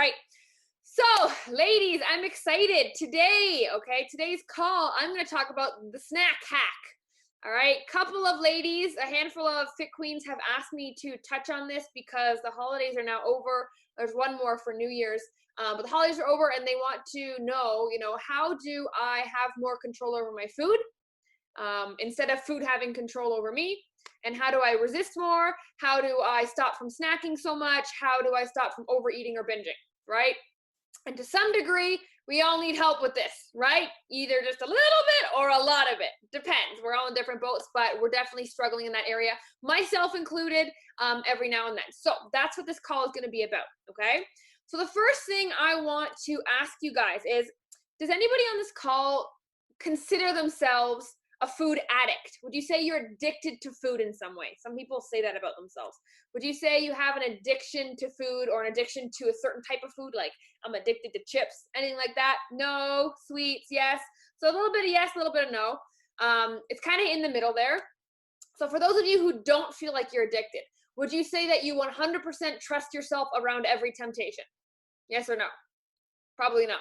right. So, ladies, I'm excited today. Okay, today's call, I'm going to talk about the snack hack. All right, couple of ladies, a handful of fit queens have asked me to touch on this because the holidays are now over. There's one more for New Year's, but the holidays are over, and they want to know, how do I have more control over my food instead of food having control over me? And how do I resist more? How do I stop from snacking so much? How do I stop from overeating or binging? Right? And to some degree, we all need help with this, right? Either just a little bit or a lot of it. Depends. We're all in different boats, but we're definitely struggling in that area, myself included, every now and then. So that's what this call is going to be about, okay? So the first thing I want to ask you guys is, does anybody on this call consider themselves a food addict? Would you say you're addicted to food in some way? Some people say that about themselves. Would you say you have an addiction to food or an addiction to a certain type of food? Like, I'm addicted to chips, anything like that? No. Sweets, yes. So a little bit of yes, a little bit of no. It's kind of in the middle there. So for those of you who don't feel like you're addicted, would you say that you 100% trust yourself around every temptation? Yes or no? Probably not,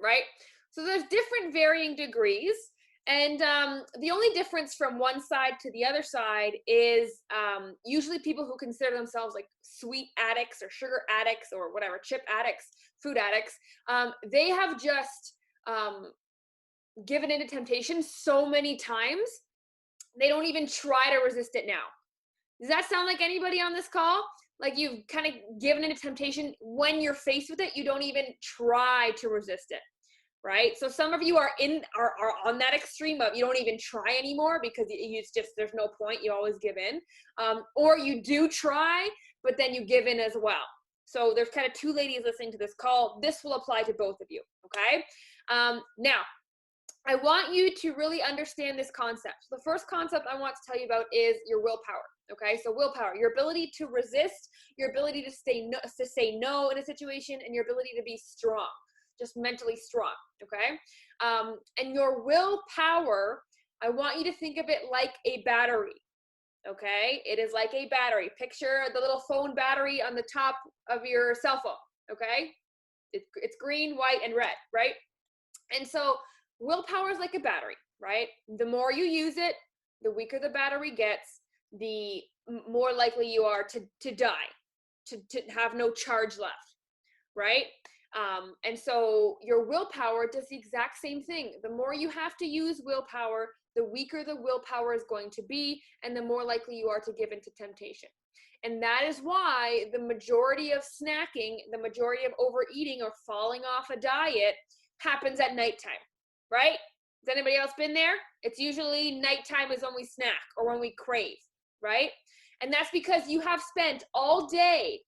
right? So there's different varying degrees. And the only difference from one side to the other side is usually people who consider themselves like sweet addicts or sugar addicts or whatever, chip addicts, food addicts, they have just given into temptation so many times, they don't even try to resist it now. Does that sound like anybody on this call? Like you've kind of given into temptation when you're faced with it, you don't even try to resist it. Right? So some of you are on that extreme of you don't even try anymore because it's just, there's no point. You always give in. Or you do try, but then you give in as well. So there's kind of two ladies listening to this call. This will apply to both of you. Okay. Now, I want you to really understand this concept. So the first concept I want to tell you about is your willpower. Okay, so willpower, your ability to resist, your ability to say no in a situation, and your ability to be strong, just mentally strong. Okay, and your willpower, I want you to think of it like a battery. Okay, it is like a battery. Picture the little phone battery on the top of your cell phone. Okay, it's green, white, and red, right? And so willpower is like a battery, right? The more you use it, the weaker the battery gets, the more likely you are to die, to have no charge left, right? And so your willpower does the exact same thing. The more you have to use willpower, the weaker the willpower is going to be, and the more likely you are to give into temptation. And that is why the majority of snacking, the majority of overeating or falling off a diet happens at nighttime, right? Has anybody else been there? It's usually nighttime is when we snack or when we crave, right? And that's because you have spent all day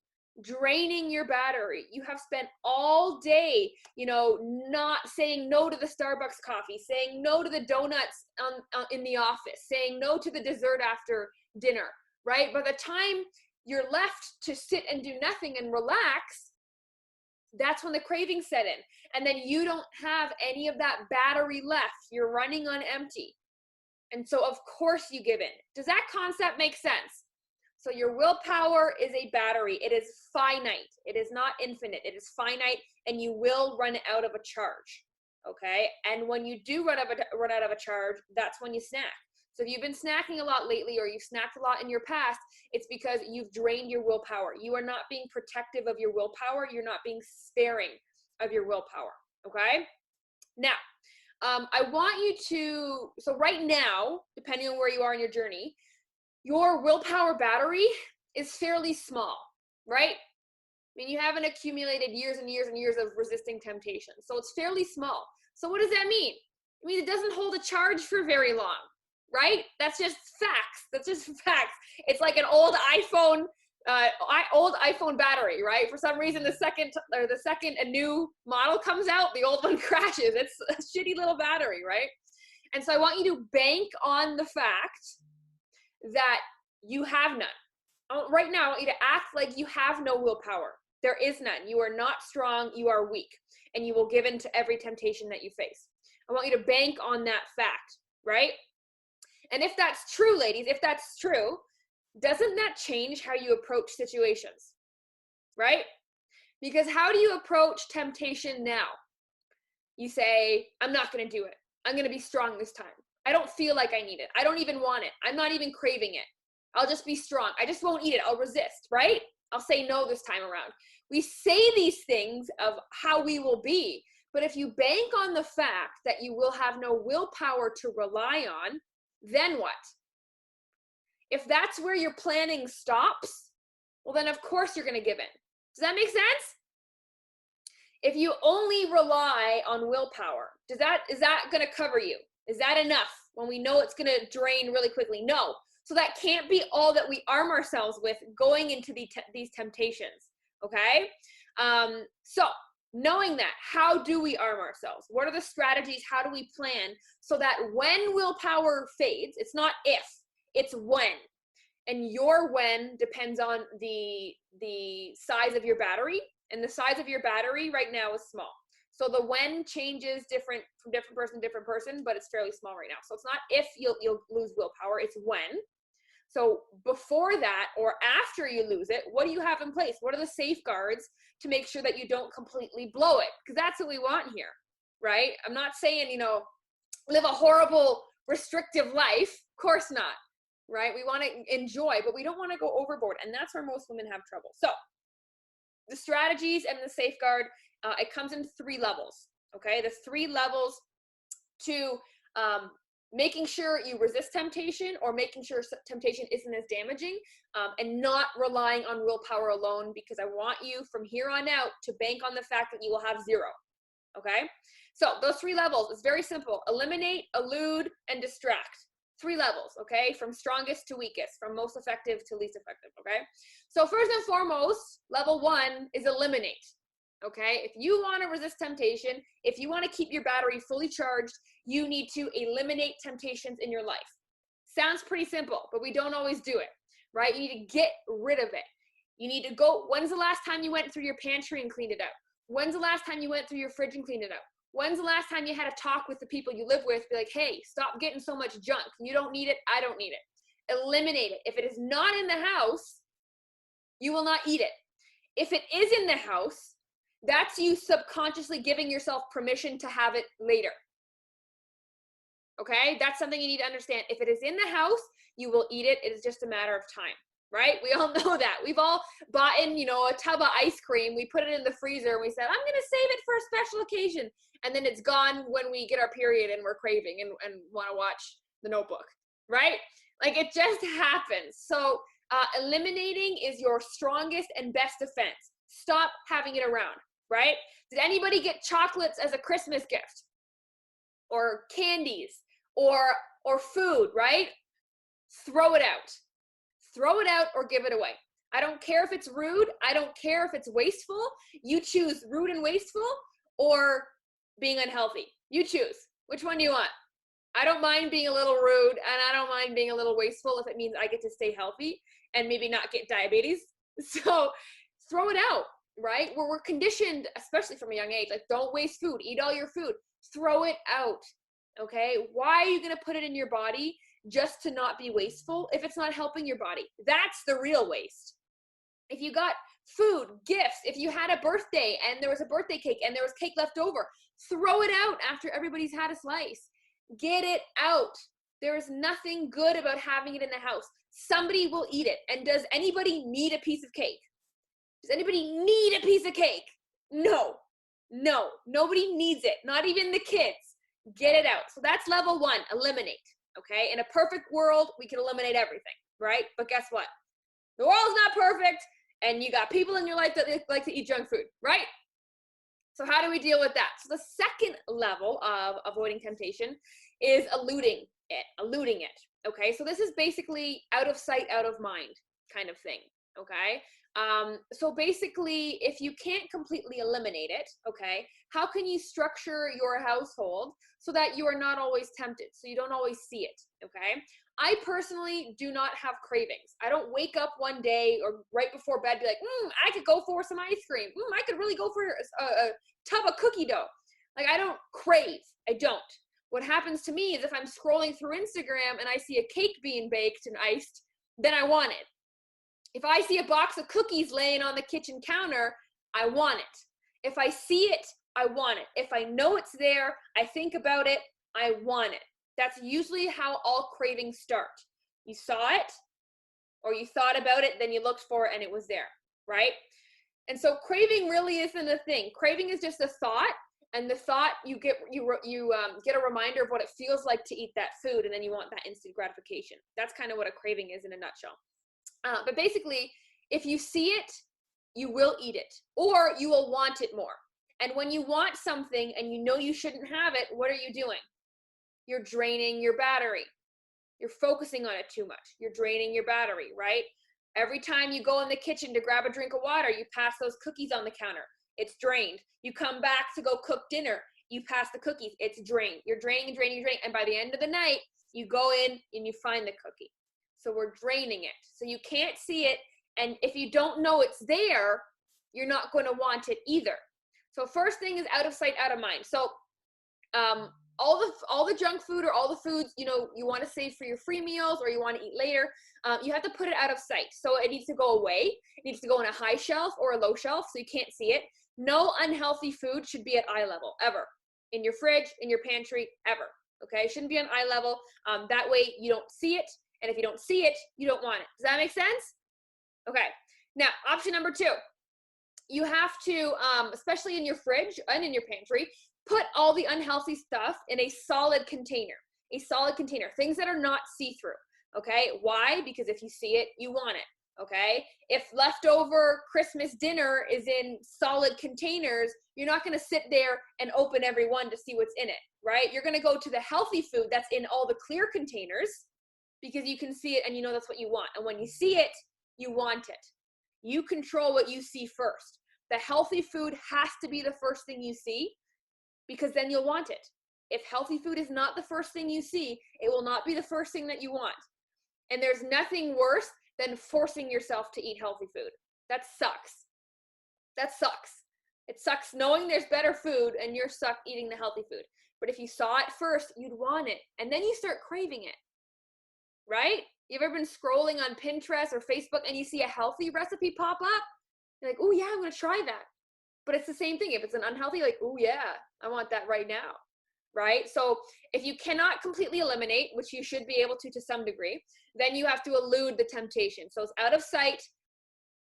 draining your battery. You have spent all day, not saying no to the Starbucks coffee, saying no to the donuts in the office, saying no to the dessert after dinner, right? By the time you're left to sit and do nothing and relax, that's when the cravings set in. And then you don't have any of that battery left. You're running on empty. And so, of course, you give in. Does that concept make sense? So your willpower is a battery. It is finite. It is not infinite. It is finite, and you will run out of a charge, okay? And when you do run out of a charge, that's when you snack. So if you've been snacking a lot lately or you've snacked a lot in your past, it's because you've drained your willpower. You are not being protective of your willpower. You're not being sparing of your willpower, okay? Now, I want you to, so right now, depending on where you are in your journey, your willpower battery is fairly small, right? I mean, you haven't accumulated years and years and years of resisting temptation. So it's fairly small. So what does that mean? I mean, it doesn't hold a charge for very long, right? That's just facts. That's just facts. It's like an old iPhone battery, right? For some reason, the second a new model comes out, the old one crashes. It's a shitty little battery, right? And so I want you to bank on the fact that you have none. Right now, I want you to act like you have no willpower. There is none. You are not strong. You are weak, and you will give in to every temptation that you face. I want you to bank on that fact, right? And if that's true, ladies, if that's true, doesn't that change how you approach situations, right? Because how do you approach temptation now? You say, I'm not going to do it. I'm going to be strong this time. I don't feel like I need it. I don't even want it. I'm not even craving it. I'll just be strong. I just won't eat it. I'll resist, right? I'll say no this time around. We say these things of how we will be, but if you bank on the fact that you will have no willpower to rely on, then what? If that's where your planning stops, well, then of course you're going to give in. Does that make sense? If you only rely on willpower, is that going to cover you? Is that enough when we know it's going to drain really quickly? No. So that can't be all that we arm ourselves with going into these temptations, okay? So knowing that, how do we arm ourselves? What are the strategies? How do we plan so that when willpower fades, it's not if, it's when. And your when depends on the size of your battery, and the size of your battery right now is small. So the when changes from different person, but it's fairly small right now. So it's not if you'll lose willpower, it's when. So before that or after you lose it, what do you have in place? What are the safeguards to make sure that you don't completely blow it? Because that's what we want here, right? I'm not saying, live a horrible, restrictive life. Of course not, right? We want to enjoy, but we don't want to go overboard. And that's where most women have trouble. So the strategies and the safeguard, it comes in 3 levels, okay? The 3 levels to making sure you resist temptation, or making sure temptation isn't as damaging, and not relying on willpower alone, because I want you from here on out to bank on the fact that you will have 0, okay? So those 3 levels is very simple: eliminate, elude, and distract. 3 levels, okay? From strongest to weakest, from most effective to least effective, okay? So first and foremost, level 1 is eliminate, okay? If you want to resist temptation, if you want to keep your battery fully charged, you need to eliminate temptations in your life. Sounds pretty simple, but we don't always do it, right? You need to get rid of it. You need to go, when's the last time you went through your pantry and cleaned it out? When's the last time you went through your fridge and cleaned it out? When's the last time you had a talk with the people you live with? Be like, hey, stop getting so much junk. You don't need it. I don't need it. Eliminate it. If it is not in the house, you will not eat it. If it is in the house, that's you subconsciously giving yourself permission to have it later. Okay? That's something you need to understand. If it is in the house, you will eat it. It is just a matter of time. Right? We all know that. We've all bought in, a tub of ice cream. We put it in the freezer and we said, I'm going to save it for a special occasion. And then it's gone when we get our period and we're craving and want to watch The Notebook. Right? Like, it just happens. So eliminating is your strongest and best defense. Stop having it around. Right? Did anybody get chocolates as a Christmas gift? Or candies? Or food, right? Throw it out. Throw it out or give it away. I don't care if it's rude. I don't care if it's wasteful. You choose rude and wasteful or being unhealthy. You choose. Which one do you want? I don't mind being a little rude, and I don't mind being a little wasteful if it means I get to stay healthy and maybe not get diabetes. So throw it out, right? Where we're conditioned, especially from a young age, like, don't waste food. Eat all your food. Throw it out, okay? Why are you going to put it in your body just to not be wasteful if it's not helping your body? That's the real waste. If you got food, gifts, if you had a birthday and there was a birthday cake and there was cake left over, throw it out after everybody's had a slice. Get it out. There is nothing good about having it in the house. Somebody will eat it. And does anybody need a piece of cake? Does anybody need a piece of cake? No. Nobody needs it. Not even the kids. Get it out. So that's level 1, eliminate. Okay, in a perfect world, we can eliminate everything, right? But guess what? The world's not perfect, and you got people in your life that like to eat junk food, right? So how do we deal with that? So the second level of avoiding temptation is eluding it, okay? So this is basically out of sight, out of mind kind of thing, okay? So basically, if you can't completely eliminate it, okay, how can you structure your household so that you are not always tempted, so you don't always see it, okay? I personally do not have cravings. I don't wake up one day or right before bed be like, I could go for some ice cream. I could really go for a tub of cookie dough. Like, I don't crave. I don't. What happens to me is if I'm scrolling through Instagram and I see a cake being baked and iced, then I want it. If I see a box of cookies laying on the kitchen counter, I want it. If I see it, I want it. If I know it's there, I think about it, I want it. That's usually how all cravings start. You saw it, or you thought about it, then you looked for it and it was there, right? And so craving really isn't a thing. Craving is just a thought, and the thought you get a reminder of what it feels like to eat that food, and then you want that instant gratification. That's kind of what a craving is in a nutshell. But basically, if you see it, you will eat it, or you will want it more. And when you want something and you know you shouldn't have it, what are you doing? You're draining your battery. You're focusing on it too much. You're draining your battery, right? Every time you go in the kitchen to grab a drink of water, you pass those cookies on the counter. It's drained. You come back to go cook dinner. You pass the cookies. It's drained. You're draining. And by the end of the night, you go in and you find the cookie. So we're draining it. So you can't see it. And if you don't know it's there, you're not going to want it either. So first thing is out of sight, out of mind. So all the junk food or all the foods, you want to save for your free meals or you want to eat later, you have to put it out of sight. So it needs to go away. It needs to go on a high shelf or a low shelf so you can't see it. No unhealthy food should be at eye level, ever. In your fridge, in your pantry, ever. Okay? It shouldn't be on eye level. That way you don't see it. And if you don't see it, you don't want it. Does that make sense? Okay. Now, option number 2. You have to, especially in your fridge and in your pantry, put all the unhealthy stuff in a solid container. A solid container. Things that are not see-through. Okay? Why? Because if you see it, you want it. Okay? If leftover Christmas dinner is in solid containers, you're not going to sit there and open every one to see what's in it, right? You're going to go to the healthy food that's in all the clear containers because you can see it and you know that's what you want. And when you see it, you want it. You control what you see first. The healthy food has to be the first thing you see because then you'll want it. If healthy food is not the first thing you see, it will not be the first thing that you want. And there's nothing worse than forcing yourself to eat healthy food. That sucks. That sucks. It sucks knowing there's better food and you're stuck eating the healthy food. But if you saw it first, you'd want it. And then you start craving it. Right? You ever been scrolling on Pinterest or Facebook and you see a healthy recipe pop up? You're like, oh yeah, I'm going to try that. But it's the same thing. If it's an unhealthy, like, oh yeah, I want that right now. Right? So if you cannot completely eliminate, which you should be able to some degree, then you have to elude the temptation. So it's out of sight.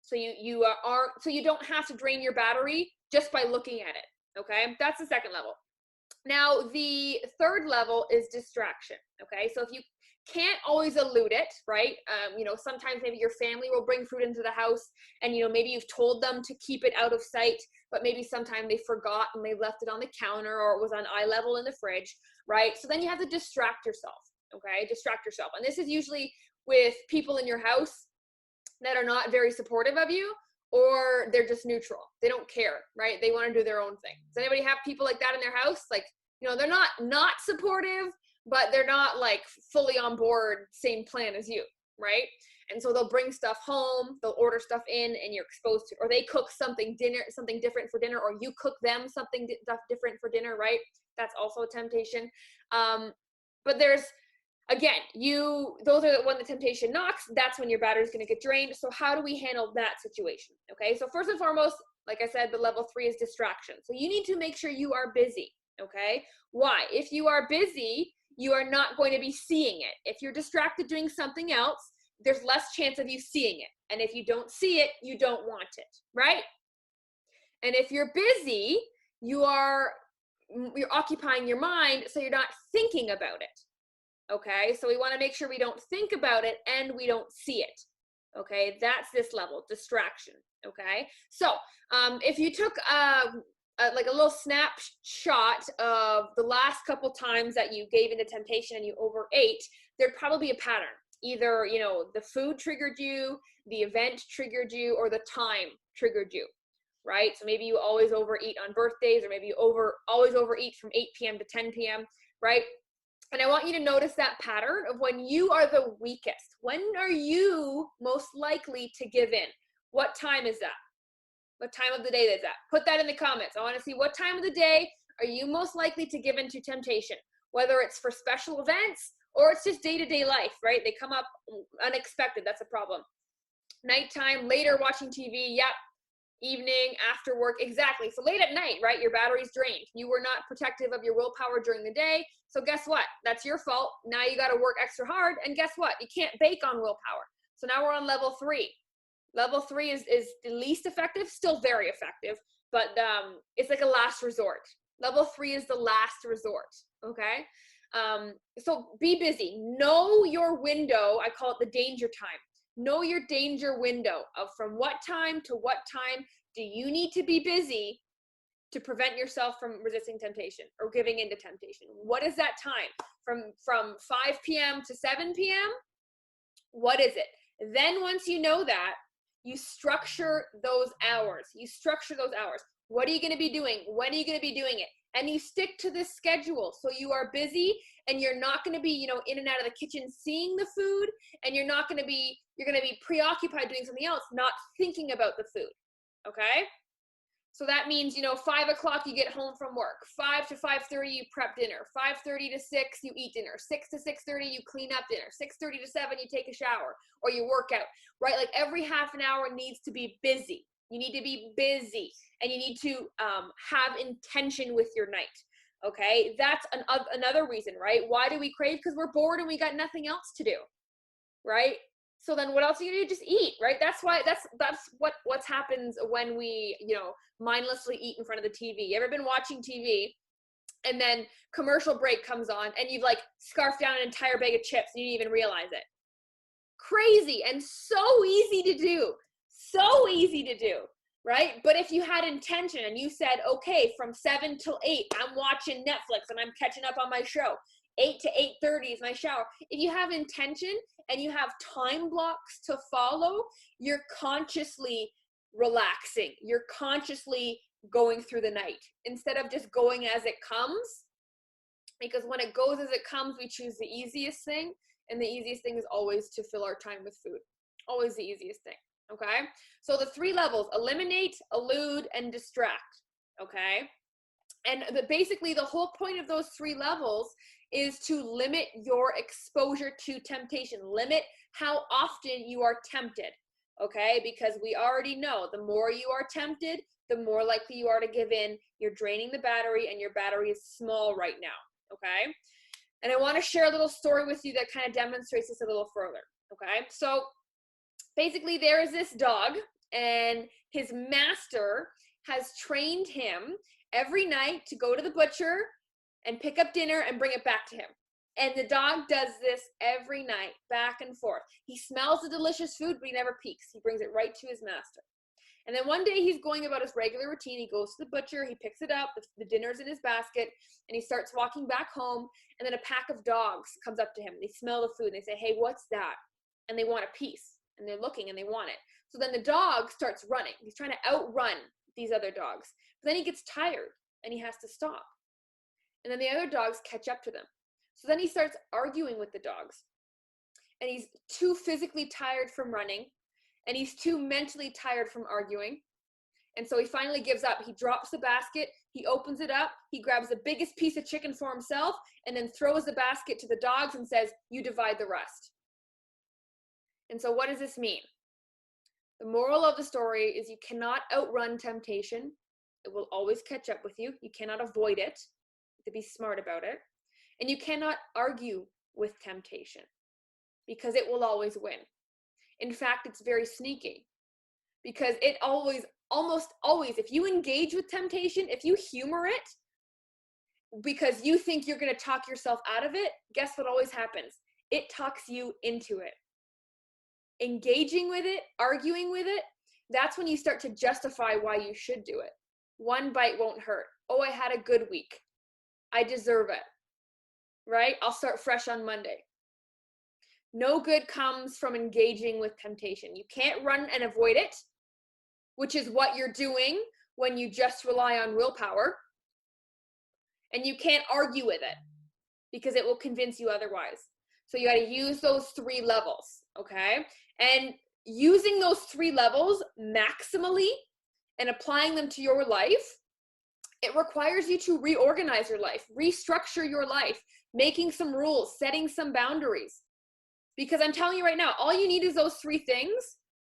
So you don't have to drain your battery just by looking at it. Okay? That's the second level. Now, the third level is distraction. Okay? So if you can't always elude it, right? Sometimes maybe your family will bring food into the house and, maybe you've told them to keep it out of sight, but maybe sometime they forgot and they left it on the counter or it was on eye level in the fridge, right? So then you have to distract yourself, okay? Distract yourself. And this is usually with people in your house that are not very supportive of you or they're just neutral. They don't care, right? They want to do their own thing. Does anybody have people like that in their house? Like, they're not supportive, but they're not like fully on board, same plan as you, right? And so they'll bring stuff home, they'll order stuff in and you're exposed to, or they cook something different for dinner, or you cook them something different for dinner, right? That's also a temptation. But there's, again, those are when the temptation knocks, that's when your battery is going to get drained. So how do we handle that situation? Okay. So first and foremost, like I said, the level 3 is distraction. So you need to make sure you are busy. Okay. Why? If you are busy, you are not going to be seeing it. If you're distracted doing something else, there's less chance of you seeing it. And if you don't see it, you don't want it, right? And if you're busy, you're occupying your mind, so you're not thinking about it. Okay? So we want to make sure we don't think about it and we don't see it. Okay? That's this level, distraction. Okay? So if you took like a little snapshot of the last couple times that you gave into temptation and you overate, there'd probably be a pattern. Either, the food triggered you, the event triggered you, or the time triggered you, right? So maybe you always overeat on birthdays, or maybe you always overeat from 8 p.m. to 10 p.m., right? And I want you to notice that pattern of when you are the weakest. When are you most likely to give in? What time is that? What time of the day is that? Put that in the comments. I want to see what time of the day are you most likely to give into temptation, whether it's for special events or it's just day-to-day life, right? They come up unexpected. That's a problem. Nighttime, later watching TV. Yep. evening, after work, exactly. So late at night, right, your battery's drained. You were not protective of your willpower during the day. So guess what? That's your fault. Now you got to work extra hard. And guess what? You can't bake on willpower. So now we're on level 3. Level 3 is the least effective, still very effective, but it's like a last resort. Level 3 is the last resort, okay? So be busy. Know your window. I call it the danger time. Know your danger window of from what time to what time do you need to be busy to prevent yourself from resisting temptation or giving into temptation. What is that time? From 5 p.m. to 7 p.m.? What is it? Then once you know that, you structure those hours. You structure those hours. What are you going to be doing? When are you going to be doing it? And you stick to this schedule. So you are busy and you're not going to be, in and out of the kitchen seeing the food, and you're going to be preoccupied doing something else, not thinking about the food. Okay? So that means, 5 o'clock you get home from work. 5 to 5:30 you prep dinner. 5:30 to 6 you eat dinner. 6 to 6:30 you clean up dinner. 6:30 to 7 you take a shower or you work out, right? Like every half an hour needs to be busy. You need to be busy, and you need to have intention with your night. Okay, that's another reason, right? Why do we crave? Because we're bored and we got nothing else to do, right? So then what else are you gonna do? Just eat, right? That's why that's what happens when we, mindlessly eat in front of the TV. You ever been watching TV and then commercial break comes on and you've like scarfed down an entire bag of chips and you didn't even realize it? Crazy and so easy to do. So easy to do, right? But if you had intention and you said, okay, from 7 till 8, I'm watching Netflix and I'm catching up on my show. 8 to 8:30 is my shower. If you have intention and you have time blocks to follow, you're consciously relaxing. You're consciously going through the night instead of just going as it comes. Because when it goes as it comes, we choose the easiest thing. And the easiest thing is always to fill our time with food. Always the easiest thing. Okay? So the 3 levels: eliminate, elude, and distract. Okay? And basically the whole point of those 3 levels is to limit your exposure to temptation. Limit how often you are tempted. Okay? Because we already know the more you are tempted, the more likely you are to give in. You're draining the battery, and your battery is small right now. Okay? And I want to share a little story with you that kind of demonstrates this a little further. Okay? So basically there is this dog, and his master has trained him every night to go to the butcher and pick up dinner and bring it back to him. And the dog does this every night, back and forth. He smells the delicious food, but he never peeks. He brings it right to his master. And then one day he's going about his regular routine. He goes to the butcher, he picks it up, the dinner's in his basket, and he starts walking back home. And then a pack of dogs comes up to him. They smell the food and they say, hey, what's that? And they want a piece. And they're looking and they want it. So then the dog starts running. He's trying to outrun these other dogs. But then he gets tired and he has to stop. And then the other dogs catch up to them. So then he starts arguing with the dogs. And he's too physically tired from running, and he's too mentally tired from arguing. And so he finally gives up. He drops the basket, he opens it up, he grabs the biggest piece of chicken for himself, and then throws the basket to the dogs and says, you divide the rest. And so what does this mean? The moral of the story is you cannot outrun temptation. It will always catch up with you. You cannot avoid it. You have to be smart about it. And you cannot argue with temptation because it will always win. In fact, it's very sneaky because it almost always, if you engage with temptation, if you humor it because you think you're going to talk yourself out of it, guess what always happens? It talks you into it. Engaging with it, arguing with it, that's when you start to justify why you should do it. One bite won't hurt. Oh, I had a good week. I deserve it. Right? I'll start fresh on Monday. No good comes from engaging with temptation. You can't run and avoid it, which is what you're doing when you just rely on willpower. And you can't argue with it because it will convince you otherwise. So you got to use those 3 levels, okay? And using those 3 levels maximally and applying them to your life, it requires you to reorganize your life, restructure your life, making some rules, setting some boundaries. Because I'm telling you right now, all you need is those 3 things,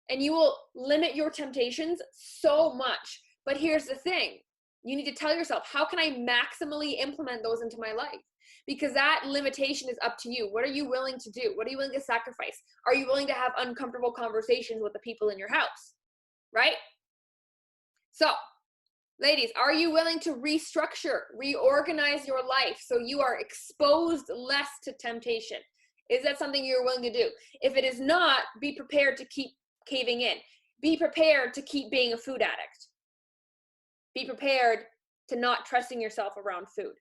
and you will limit your temptations so much. But here's the thing. You need to tell yourself, how can I maximally implement those into my life? Because that limitation is up to you. What are you willing to do? What are you willing to sacrifice? Are you willing to have uncomfortable conversations with the people in your house? Right? So, ladies, are you willing to restructure, reorganize your life so you are exposed less to temptation? Is that something you're willing to do? If it is not, be prepared to keep caving in. Be prepared to keep being a food addict. Be prepared to not trusting yourself around food.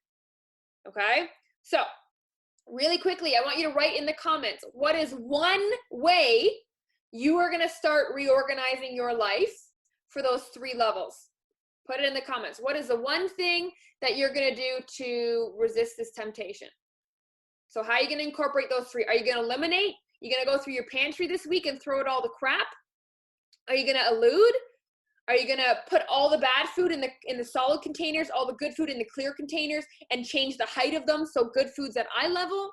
Okay? So, really quickly, I want you to write in the comments, what is one way you are going to start reorganizing your life for those 3 levels? Put it in the comments. What is the one thing that you're going to do to resist this temptation? So how are you going to incorporate those 3? Are you going to eliminate? You're going to go through your pantry this week and throw out all the crap? Are you going to elude? Are you going to put all the bad food in the solid containers, all the good food in the clear containers, and change the height of them so good food's at eye level?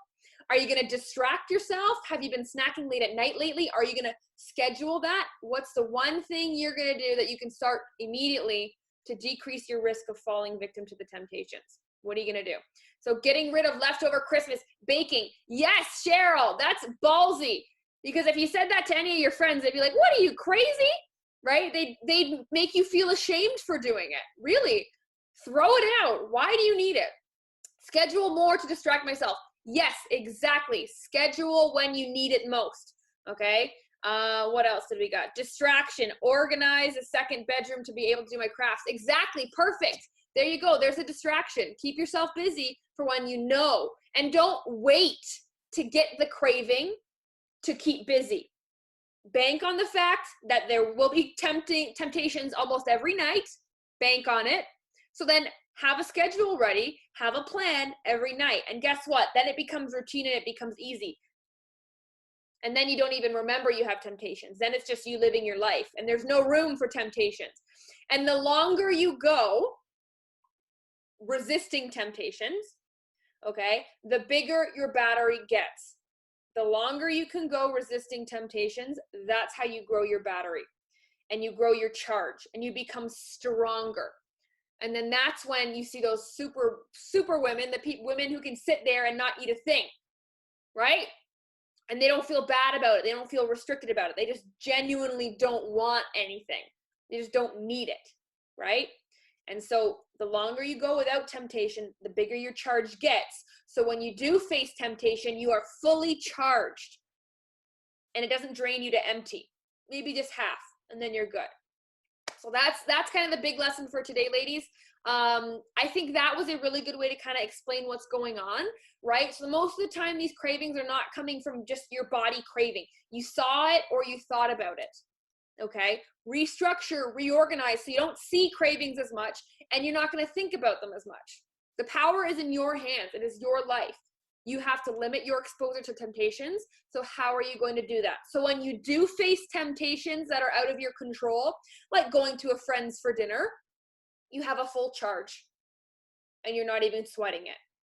Are you going to distract yourself? Have you been snacking late at night lately? Are you going to schedule that? What's the one thing you're going to do that you can start immediately to decrease your risk of falling victim to the temptations? What are you going to do? So getting rid of leftover Christmas, baking. Yes, Cheryl, that's ballsy. Because if you said that to any of your friends, they'd be like, what, are you crazy? Right? They'd make you feel ashamed for doing it. Really, throw it out. Why do you need it? Schedule more to distract myself. Yes, exactly. Schedule when you need it most. Okay. What else did we got? Distraction. Organize a second bedroom to be able to do my crafts. Exactly. Perfect. There you go. There's a distraction. Keep yourself busy for when you know. And don't wait to get the craving to keep busy. Bank on the fact that there will be temptations almost every night. Bank on it. So then have a schedule ready, have a plan every night. And guess what? Then it becomes routine and it becomes easy. And then you don't even remember you have temptations. Then it's just you living your life and there's no room for temptations. And the longer you go resisting temptations, okay, the bigger your battery gets. The longer you can go resisting temptations, that's how you grow your battery and you grow your charge and you become stronger. And then that's when you see those super women, women who can sit there and not eat a thing, right? And they don't feel bad about it. They don't feel restricted about it. They just genuinely don't want anything. They just don't need it, right? And so the longer you go without temptation, the bigger your charge gets. So when you do face temptation, you are fully charged and it doesn't drain you to empty, maybe just half, and then you're good. So that's kind of the big lesson for today, ladies. I think that was a really good way to kind of explain what's going on, right? So most of the time, these cravings are not coming from just your body craving. You saw it or you thought about it, okay? Restructure, reorganize so you don't see cravings as much and you're not going to think about them as much. The power is in your hands. It is your life. You have to limit your exposure to temptations. So how are you going to do that? So when you do face temptations that are out of your control, like going to a friend's for dinner, you have a full charge and you're not even sweating it.